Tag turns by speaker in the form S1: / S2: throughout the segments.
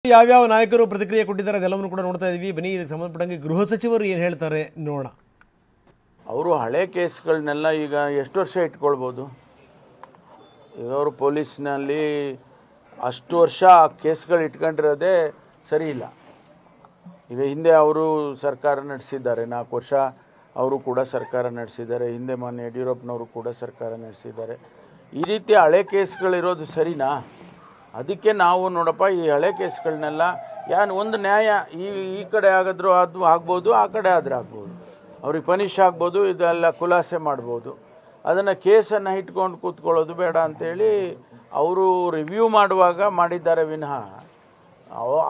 S1: ಯಾವ್ಯಾವ ನಾಯಕರು ಪ್ರತಿಕ್ರಿಯೆ ಕೊಟ್ಟಿದ್ದಾರೆ ಅದೆಲ್ಲವನ್ನು ಕೂಡ ನೋಡ್ತಾ ಇದೀವಿ. ಬನ್ನಿ ಇದಕ್ಕೆ ಸಂಬಂಧಪಟ್ಟಂಗೆ ಗೃಹ ಸಚಿವರು ಏನು ಹೇಳ್ತಾರೆ ನೋಡೋಣ.
S2: ಅವರು ಹಳೆ ಕೇಸ್ಗಳನ್ನೆಲ್ಲ ಈಗ ಎಷ್ಟು ವರ್ಷ ಇಟ್ಕೊಳ್ಬೋದು? ಈಗ ಅವರು ಪೊಲೀಸ್ನಲ್ಲಿ ಅಷ್ಟು ವರ್ಷ ಕೇಸ್ಗಳು ಇಟ್ಕೊಂಡಿರೋದೇ ಸರಿ ಇಲ್ಲ. ಈಗ ಹಿಂದೆ ಅವರು ಸರ್ಕಾರ ನಡೆಸಿದ್ದಾರೆ, 4 ವರ್ಷ ಅವರು ಕೂಡ ಸರ್ಕಾರ ನಡೆಸಿದ್ದಾರೆ. ಹಿಂದೆ ಮಾನ್ಯ ಯಡಿಯೂರಪ್ಪನವರು ಕೂಡ ಸರ್ಕಾರ ನಡೆಸಿದ್ದಾರೆ. ಈ ರೀತಿ ಹಳೆ ಕೇಸ್ಗಳಿರೋದು ಸರಿನಾ? ಅದಕ್ಕೆ ನಾವು ನೋಡಪ್ಪ ಈ ಹಳೆ ಕೇಸ್ಗಳನ್ನೆಲ್ಲ ಒಂದು ನ್ಯಾಯ ಈ ಕಡೆ ಆಗಿದ್ರು ಅದು ಆಗ್ಬೋದು, ಆ ಕಡೆ ಆದರೆ ಆಗ್ಬೋದು, ಅವ್ರಿಗೆ ಪನಿಷ್ ಆಗ್ಬೋದು, ಇದೆಲ್ಲ ಖುಲಾಸೆ ಮಾಡ್ಬೋದು. ಅದನ್ನು ಕೇಸನ್ನು ಇಟ್ಕೊಂಡು ಕೂತ್ಕೊಳ್ಳೋದು ಬೇಡ ಅಂತೇಳಿ ಅವರು ರಿವ್ಯೂ ಮಾಡುವಾಗ ಮಾಡಿದ್ದಾರೆ ವಿನಃ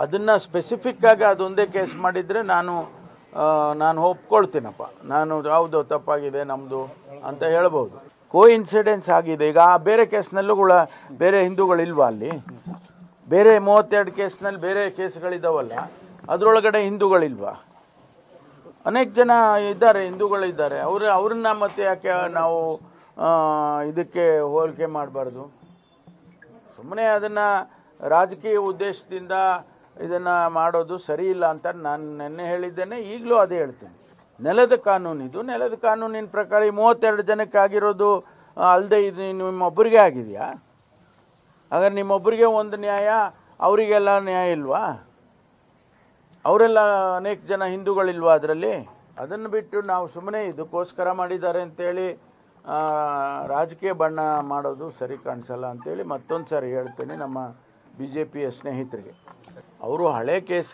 S2: ಅದನ್ನು ಸ್ಪೆಸಿಫಿಕ್ಕಾಗಿ ಅದೊಂದೇ ಕೇಸ್ ಮಾಡಿದರೆ ನಾನು ಒಪ್ಕೊಳ್ತೀನಪ್ಪ, ನಾನು ಹೌದು ತಪ್ಪಾಗಿದೆ ನಮ್ಮದು ಅಂತ ಹೇಳ್ಬೋದು. ಇನ್ಸಿಡೆನ್ಸ್ ಆಗಿದೆ. ಈಗ ಬೇರೆ ಕೇಸ್ನಲ್ಲೂ ಕೂಡ ಬೇರೆ ಹಿಂದೂಗಳಿಲ್ವಾ? ಅಲ್ಲಿ ಬೇರೆ 32 ಕೇಸ್ನಲ್ಲಿ ಬೇರೆ ಕೇಸ್ಗಳಿದ್ದಾವಲ್ಲ, ಅದರೊಳಗಡೆ ಹಿಂದೂಗಳಿಲ್ವಾ? ಅನೇಕ ಜನ ಇದ್ದಾರೆ, ಹಿಂದೂಗಳಿದ್ದಾರೆ. ಅವ್ರನ್ನ ಮತ್ತೆ ಯಾಕೆ ನಾವು ಇದಕ್ಕೆ ಹೋಲಿಕೆ ಮಾಡಬಾರ್ದು? ಸುಮ್ಮನೆ ಅದನ್ನು ರಾಜಕೀಯ ಉದ್ದೇಶದಿಂದ ಇದನ್ನು ಮಾಡೋದು ಸರಿ ಇಲ್ಲ ಅಂತ ನಾನು ನೆನ್ನೆ ಹೇಳಿದ್ದೇನೆ, ಈಗಲೂ ಅದೇ ಹೇಳ್ತೀನಿ. ನೆಲದ ಕಾನೂನು ಇದು. ನೆಲದ ಕಾನೂನಿನ ಪ್ರಕಾರ ಈ 32 ಜನಕ್ಕೆ ಆಗಿರೋದು ಅಲ್ಲದೆ ಇದು ನಿಮ್ಮೊಬ್ಬರಿಗೆ ಆಗಿದೆಯಾ? ಹಾಗಾದ್ರೆ ನಿಮ್ಮೊಬ್ಬರಿಗೆ ಒಂದು ನ್ಯಾಯ, ಅವರಿಗೆಲ್ಲ ನ್ಯಾಯ ಇಲ್ವಾ? ಅವರೆಲ್ಲ ಅನೇಕ ಜನ ಹಿಂದೂಗಳಿಲ್ವಾ ಅದರಲ್ಲಿ? ಅದನ್ನು ಬಿಟ್ಟು ನಾವು ಸುಮ್ಮನೆ ಇದಕ್ಕೋಸ್ಕರ ಮಾಡಿದ್ದಾರೆ ಅಂತೇಳಿ ರಾಜಕೀಯ ಬಣ್ಣ ಮಾಡೋದು ಸರಿ ಕಾಣಿಸಲ್ಲ ಅಂತೇಳಿ ಮತ್ತೊಂದು ಸಾರಿ ಹೇಳ್ತೇನೆ ನಮ್ಮ BJPಯ ಸ್ನೇಹಿತರಿಗೆ. ಅವರು ಹಳೆ ಕೇಸ್